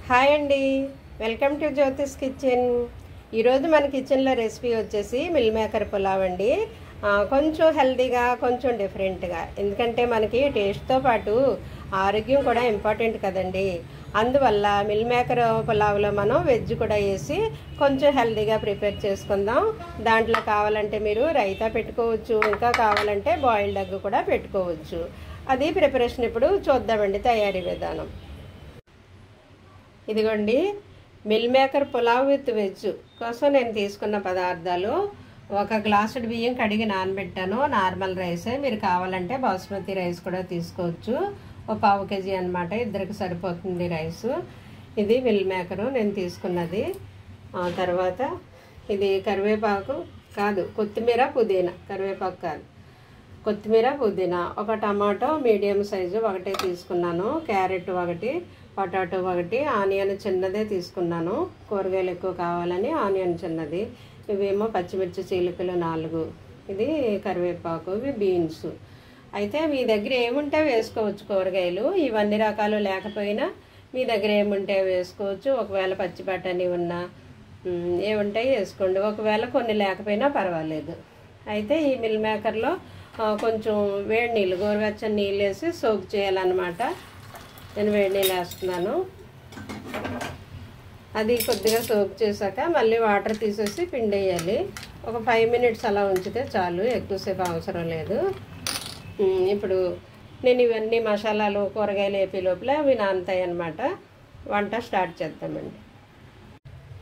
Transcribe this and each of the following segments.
Hi అండి, welcome to Jyothish kitchen. ఈరోజు మన కిచెన్లో రెసిపీ వచ్చేసి మిల్ మేకర్ పులావ్ అండి. కొంచెం హెల్తీగా, కొంచెం డిఫరెంట్గా, ఎందుకంటే మనకి టేస్ట్తో పాటు ఆరోగ్యం కూడా ఇంపార్టెంట్ కదండి. అందువల్ల మిల్ మేకర్ పులావ్లో మనం వెజ్ కూడా వేసి కొంచెం హెల్తీగా ప్రిపేర్ చేసుకుందాం. దాంట్లో కావాలంటే మీరు రైతా పెట్టుకోవచ్చు, ఇంకా కావాలంటే బాయిల్డ్ ఎగ్ కూడా పెట్టుకోవచ్చు. అది ప్రిపరేషన్ ఇప్పుడు చూద్దామండి. తయారీ విధానం ఇదిగోండి. Meal maker pulao with veg కోసం నేను తీసుకున్న పదార్థాలు: 1 గ్లాసుడు బియ్యం కడిగి నానబెట్టాను, నార్మల్ రైసే. మీరు కావాలంటే బాస్మతి రైస్ కూడా తీసుకోవచ్చు. 1/2 కేజీ అనమాట, ఇద్దరికి సరిపోతుంది రైసు. ఇది మిల్ మేకరు నేను తీసుకున్నది. తర్వాత ఇది కరివేపాకు కాదు, కొత్తిమీర, పుదీనా. కరివేపాకు కాదు, కొత్తిమీర, పుదీనా. 1 టమాటో మీడియం సైజు ఒకటే తీసుకున్నాను. క్యారెట్ 1, పొటాటో 1, ఆనియన్ చిన్నదే తీసుకున్నాను. కూరగాయలు ఎక్కువ కావాలని ఆనియన్ చిన్నది. ఇవేమో పచ్చిమిర్చి చీలికలు 4. ఇది కరివేపాకు, ఇవి బీన్స్. అయితే మీ దగ్గర ఏముంటే వేసుకోవచ్చు కూరగాయలు. ఇవన్నీ రకాలు లేకపోయినా మీ దగ్గర ఏముంటే వేసుకోవచ్చు. ఒకవేళ పచ్చి బఠానీ ఉన్నా ఏముంటాయి వేసుకోండి. ఒకవేళ కొన్ని లేకపోయినా పర్వాలేదు. అయితే ఈ మిల్ మేకర్లో కొంచెం వేడి నీళ్ళు, గోరువెచ్చని నీళ్ళు వేసి సోక్ చేయాలన్నమాట. నేను వేడి నీళ్ళు వేస్తున్నాను. అది కొద్దిగా సోక్ చేశాక మళ్ళీ వాటర్ తీసేసి పిండేయాలి. ఒక 5 మినిట్స్ అలా ఉంచితే చాలు, ఎక్కువసేపు అవసరం లేదు. ఇప్పుడు నేను ఇవన్నీ మసాలాలు, కూరగాయలు వేపే లోపల అవి నానతాయి అన్నమాట. వంట స్టార్ట్ చేద్దామండి.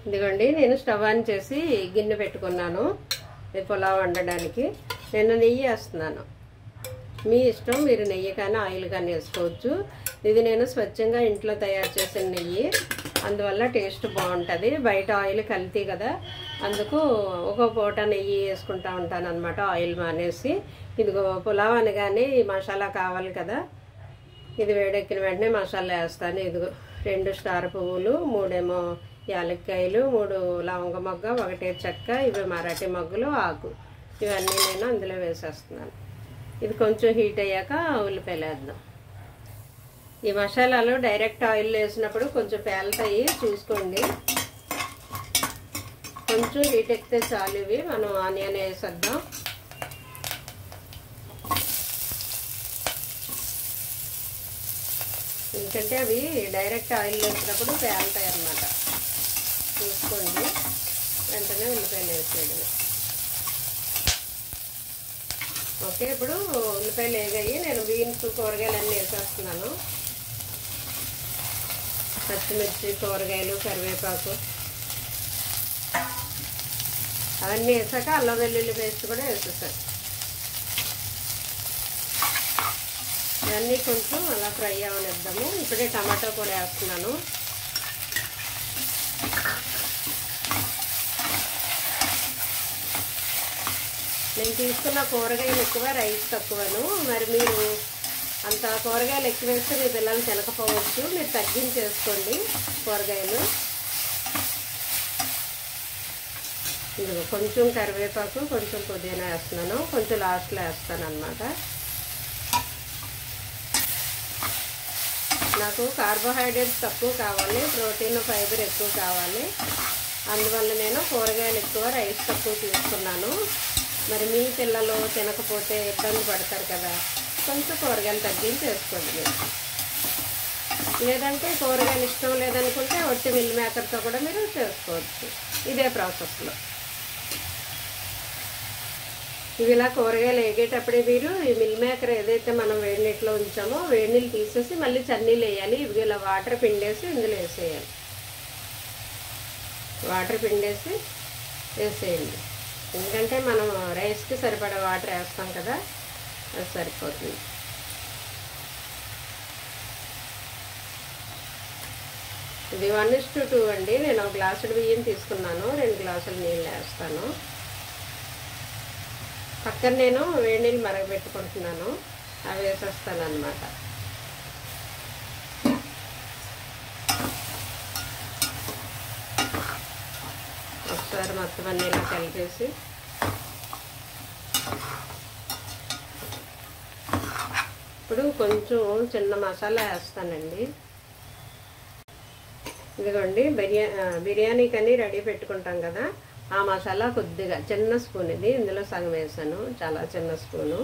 ఇదిగోండి, నేను స్టవ్ ఆన్ చేసి గిన్నె పెట్టుకున్నాను పులావ్ వండడానికి. నేను నెయ్యి వేస్తున్నాను. మీ ఇష్టం, మీరు నెయ్యి కానీ ఆయిల్ కానీ వేసుకోవచ్చు. ఇది నేను స్వచ్ఛంగా ఇంట్లో తయారు చేసిన నెయ్యి, అందువల్ల టేస్ట్ బాగుంటుంది. బయట ఆయిల్ కల్తీ కదా, అందుకు ఒక పూట నెయ్యి వేసుకుంటూ ఉంటాను అనమాట, ఆయిల్ మానేసి. ఇదిగో పులావ్ అనగానే ఈ మసాలా కావాలి కదా. ఇది వేడెక్కిన వెంటనే మసాలా వేస్తాను. ఇదిగో 2 స్టార్ పువ్వులు, 3 ఏమో యాలక్కాయలు, 3 లవంగ మొగ్గ, 1 చెక్క, ఇవి మరాఠీ మొగ్గలు, ఆకు. ఇవన్నీ నేను అందులో వేసేస్తున్నాను. ఇది కొంచెం హీట్ అయ్యాక ఉల్లిపాయలు వేద్దాం. ఈ మసాలాలు డైరెక్ట్ ఆయిల్ వేసినప్పుడు కొంచెం పేలుతాయి, చూసుకోండి. కొంచెం హీట్ ఎక్కితే చాలు. ఇవి మనం ఆనియన్ వేసేద్దాం. ఎందుకంటే అవి డైరెక్ట్ ఆయిల్ వేసినప్పుడు పేలుతాయి అన్నమాట, చూసుకోండి. వెంటనే ఉల్లిపాయలు వేసేయడం. ఓకే, ఇప్పుడు ఉల్లిపాయలు వేగాయి. నేను బీన్స్, కూరగాయలు అన్నీ వేసేస్తున్నాను. పచ్చిమిర్చి, కూరగాయలు, కరివేపాకు అవన్నీ వేసాక అల్లం వెల్లుల్లి పేస్ట్ కూడా వేసేసాను. ఇవన్నీ కొంచెం అలా ఫ్రై అవనిద్దాము. ఇప్పుడే టమాటో కూడా వేస్తున్నాను. నేను తీసుకున్న కూరగాయలు ఎక్కువ, రైస్ తక్కువను. మరి మీరు అంత కూరగాయలు ఎక్కువ వేస్తే మీ పిల్లలు తినకపోవచ్చు, మీరు తగ్గించేసుకోండి కూరగాయలు. ఇదిగో కొంచెం కరివేపాకు, కొంచెం పుదీనా వేస్తున్నాను. కొంచెం లాస్ట్లో వేస్తాను అన్నమాట. నాకు కార్బోహైడ్రేట్స్ తక్కువ కావాలి, ప్రోటీన్, ఫైబర్ ఎక్కువ కావాలి. అందువల్ల నేను కూరగాయలు ఎక్కువ, రైస్ తక్కువ తీసుకున్నాను. మరి మీ పిల్లలు తినకపోతే ఇబ్బంది పడతారు కదా, కొంచెం కూరగాయలు తగ్గించి వేసుకోండి మీరు. లేదంటే కూరగాయలు ఇష్టం లేదనుకుంటే ఒట్టి మిల్ మేకర్తో కూడా మీరు చేసుకోవచ్చు, ఇదే ప్రాసెస్లో. ఇవి ఇలా కూరగాయలు వేగేటప్పుడే మీరు ఈ మిల్ మేకర్ ఏదైతే మనం వేడి నీటిలో ఉంచామో వేడి నీళ్ళు తీసేసి మళ్ళీ చన్నీళ్ళు వేయాలి. ఇవి ఇలా వాటర్ పిండేసి ఇందులో వేసేయాలి. వాటర్ పిండేసి వేసేయండి. ఎందుకంటే మనం రైస్కి సరిపడా వాటర్ వేస్తాం కదా, అది సరిపోతుంది. ఇది 1:2 అండి. నేను 1 గ్లాసుడు బియ్యం తీసుకున్నాను, 2 గ్లాసులు నీళ్ళు వేస్తాను. పక్కన నేను వేడి నీళ్ళు మరగబెట్టుకుంటున్నాను, అవి వేసేస్తాను అన్నమాట. ఒకసారి మొత్తం అన్నీ ఇలా కలిపేసి ఇప్పుడు కొంచెం చిన్న మసాలా వేస్తానండి. ఇదిగోండి బిర్యానీకని రెడీ పెట్టుకుంటాం కదా, ఆ మసాలా కొద్దిగా చిన్న స్పూన్, ఇది ఇందులో సగం వేసాను, చాలా చిన్న స్పూను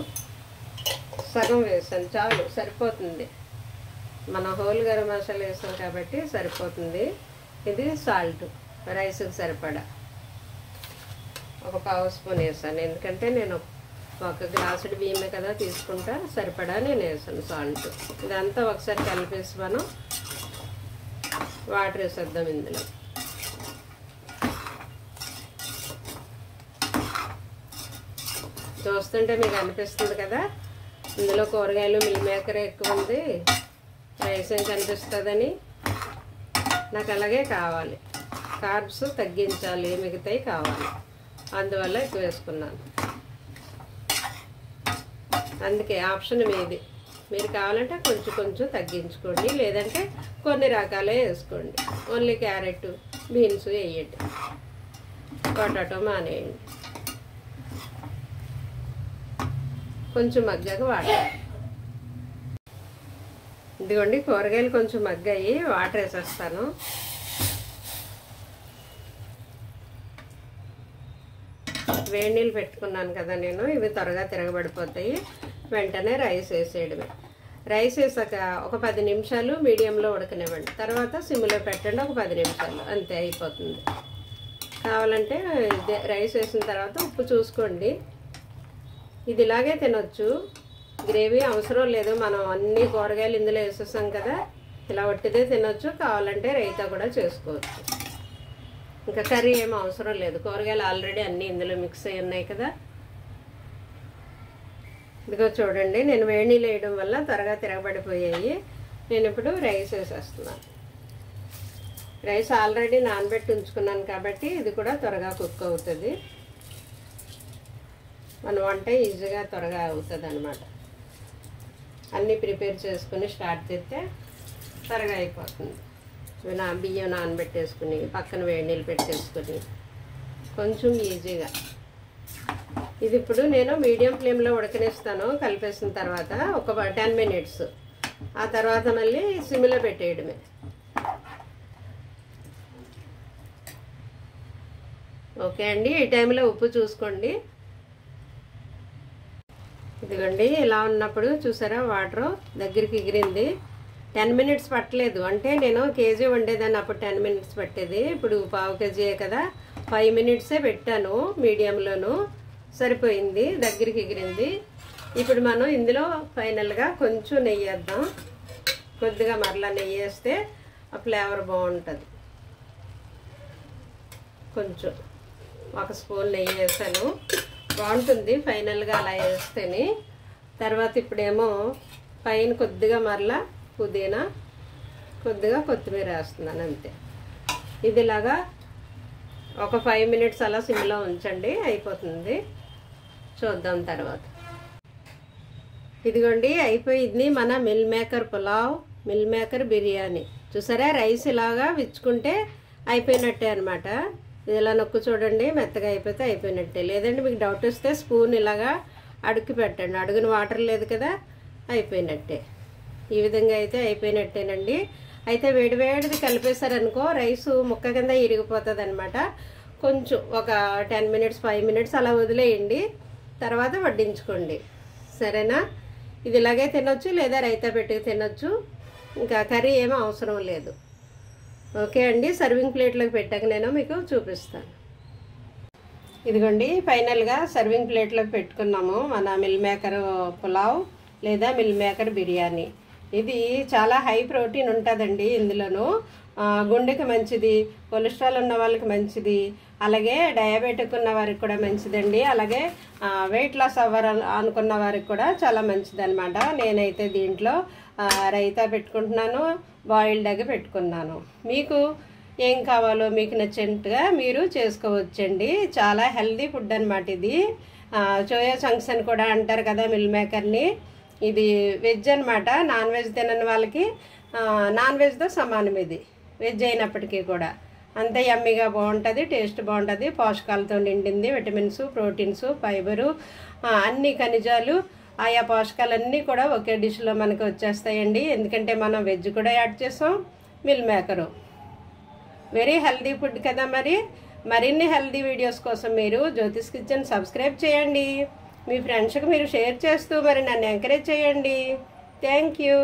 సగం వేసాను, చాలు సరిపోతుంది. మనం హోల్ గరం మసాలా వేసాం కాబట్టి సరిపోతుంది. ఇది సాల్ట్ రైస్కి సరిపడా ఒక పావు స్పూన్ వేసాను, ఎందుకంటే నేను ఒక గ్లాసుడు బియ్యమే కదా తీసుకుంటా, సరిపడా నేను వేసాను సాల్ట్. ఇదంతా ఒకసారి కలిపేసి మనం వాటర్ వేసేద్దాం ఇందులో. చూస్తుంటే మీకు అనిపిస్తుంది కదా ఇందులో కూరగాయలు మిల్ మేకర్ ఎక్కువ ఉంది, రైస్ ఏం కనిపిస్తుందని. నాకు అలాగే కావాలి, కార్బ్స్ తగ్గించాలి, మిగతాయి కావాలి, అందువల్ల ఎక్కువ వేసుకున్నాను. అందుకే ఆప్షన్ మీది, మీరు కావాలంటే కొంచెం కొంచెం తగ్గించుకోండి, లేదంటే కొన్ని రకాలే వేసుకోండి. ఓన్లీ క్యారెట్ బీన్స్ వేయండి, పొటాటో మానేయండి. కొంచెం మగ్గాక వాటర్, ఇదిగోండి కూరగాయలు కొంచెం మగ్గాయి, వాటర్ వేసేస్తాను. వేడి నీళ్ళు పెట్టుకున్నాను కదా నేను, ఇవి త్వరగా తిరగబడిపోతాయి. వెంటనే రైస్ వేసేయడమే. రైస్ వేసాక ఒక 10 నిమిషాలు మీడియంలో ఉడకనివ్వండి, తర్వాత సిమ్లో పెట్టండి ఒక 10 నిమిషాలు, అంతే అయిపోతుంది. కావాలంటే రైస్ వేసిన తర్వాత ఉప్పు చూసుకోండి. ఇది ఇలాగే తినొచ్చు, గ్రేవీ అవసరం లేదు, మనం అన్ని కూరగాయలు ఇందులో వేసేసాం కదా, ఇలా వట్టిదే తినొచ్చు. కావాలంటే రైతా కూడా చేసుకోవచ్చు, ఇంకా కర్రీ ఏం అవసరం లేదు, కూరగాయలు ఆల్రెడీ అన్నీ ఇందులో మిక్స్ అయ్యి ఉన్నాయి కదా. ఇదిగో చూడండి, నేను వేడి నీళ్ళు వేయడం వల్ల త్వరగా తిరగబడిపోయాయి. నేను ఇప్పుడు రైస్ వేసేస్తున్నాను. రైస్ ఆల్రెడీ నానబెట్టి ఉంచుకున్నాను కాబట్టి ఇది కూడా త్వరగా కుక్ అవుతుంది, మన వంట ఈజీగా త్వరగా అవుతుంది అన్నమాట. అన్నీ ప్రిపేర్ చేసుకుని స్టార్ట్ చేస్తే త్వరగా అయిపోతుంది. బియ్యం నానబెట్టేసుకుని పక్కన వేడి నీళ్ళు పెట్టేసుకుని కొంచెం ఈజీగా. ఇది ఇప్పుడు నేను మీడియం ఫ్లేమ్లో ఉడకనిస్తాను కలిపేసిన తర్వాత ఒక 10 మినిట్స్, ఆ తర్వాత మళ్ళీ సిమ్లో పెట్టేయడమే. ఓకే అండి, ఈ టైంలో ఉప్పు చూసుకోండి. ఇదిగోండి ఇలా ఉన్నప్పుడు చూసారా వాటర్ దగ్గరికి ఎగిరింది. 10 మినిట్స్ పట్టలేదు, అంటే నేను కేజీ వండేదాన్ని అప్పుడు 10 మినిట్స్ పట్టేది, ఇప్పుడు పావు కేజీయే కదా 5 మినిట్సే పెట్టాను మీడియంలోను, సరిపోయింది, దగ్గరికి ఎగిరింది. ఇప్పుడు మనం ఇందులో ఫైనల్గా కొంచెం నెయ్యి వేద్దాం, కొద్దిగా మరలా నెయ్యి వేస్తే ఆ ఫ్లేవర్ బాగుంటుంది. కొంచెం 1 స్పూన్ నెయ్యి వేసాను, బాగుంటుంది ఫైనల్గా అలా వేస్తేనే. తర్వాత ఇప్పుడేమో పైన కొద్దిగా మరలా పుదీనా, కొద్దిగా కొత్తిమీర వేస్తున్నాను, అంతే. ఇది ఇలాగా ఒక 5 మినిట్స్ అలా సిమ్లో ఉంచండి, అయిపోతుంది. చూద్దాం తర్వాత. ఇదిగోండి అయిపోయింది మన meal maker pulao, meal maker biryani. చూసారా రైస్ ఇలాగా విచ్చుకుంటే అయిపోయినట్టే అనమాట. ఇది ఇలా నొక్కు చూడండి, మెత్తగా అయిపోతే అయిపోయినట్టే. లేదంటే మీకు డౌట్ వస్తే స్పూన్ ఇలాగా అడుక్కి పెట్టండి, అడుగున వాటర్ లేదు కదా, అయిపోయినట్టే. ఈ విధంగా అయితే అయిపోయినట్టేనండి. అయితే వేడివేడిది కలిపేశారనుకో రైసు ముక్క కింద ఇరిగిపోతుంది అనమాట. కొంచెం ఒక 10 మినిట్స్ 5 మినిట్స్ అలా వదిలేయండి, తర్వాత వడ్డించుకోండి, సరేనా. ఇది ఇలాగే తినొచ్చు, లేదా రైతా పెట్టుకు తినొచ్చు, ఇంకా కర్రీ ఏమీ అవసరం లేదు. ఓకే అండి, సర్వింగ్ ప్లేట్లోకి పెట్టాక నేను మీకు చూపిస్తాను. ఇదిగోండి ఫైనల్గా సర్వింగ్ ప్లేట్లోకి పెట్టుకున్నాము మన మిల్ మేకర్ పులావ్ లేదా మిల్ మేకర్ బిర్యానీ. ఇది చాలా హై ప్రోటీన్ ఉంటుందండి ఇందులోను, గుండెకి మంచిది, కొలెస్ట్రాల్ ఉన్న వాళ్ళకి మంచిది, అలాగే డయాబెటిక్ ఉన్న వారికి కూడా మంచిదండి, అలాగే వెయిట్ లాస్ అనుకున్న వారికి కూడా చాలా మంచిది అనమాట. నేనైతే దీంట్లో రైతా పెట్టుకుంటున్నాను, బాయిల్డ్ ఎగ్ పెట్టుకున్నాను. మీకు ఏం కావాలో మీకు నచ్చినట్టుగా మీరు చేసుకోవచ్చండి. చాలా హెల్దీ ఫుడ్ అనమాట ఇది. సోయా చంక్స్ అని కూడా అంటారు కదా మిల్ మేకర్ని. ఇది వెజ్ అనమాట, నాన్ వెజ్ తినని వాళ్ళకి నాన్ వెజ్తో సమానం. ఇది వెజ్ అయినప్పటికీ కూడా అంతే యమ్మీగా బాగుంటుంది, టేస్ట్ బాగుంటుంది, పోషకాలతో నిండింది, విటమిన్స్, ప్రోటీన్స్, ఫైబరు, అన్ని ఖనిజాలు, ఆయా పోషకాలన్నీ కూడా ఒకే డిష్లో మనకు వచ్చేస్తాయండి. ఎందుకంటే మనం వెజ్ కూడా యాడ్ చేసాం, meal maker very healthy food కదా. మరిన్ని హెల్దీ వీడియోస్ కోసం మీరు జ్యోతిష్ కిచెన్ సబ్స్క్రైబ్ చేయండి. మీ ఫ్రెండ్స్కి మీరు షేర్ చేస్తూ నన్ను ఎంకరేజ్ చేయండి. Thank you.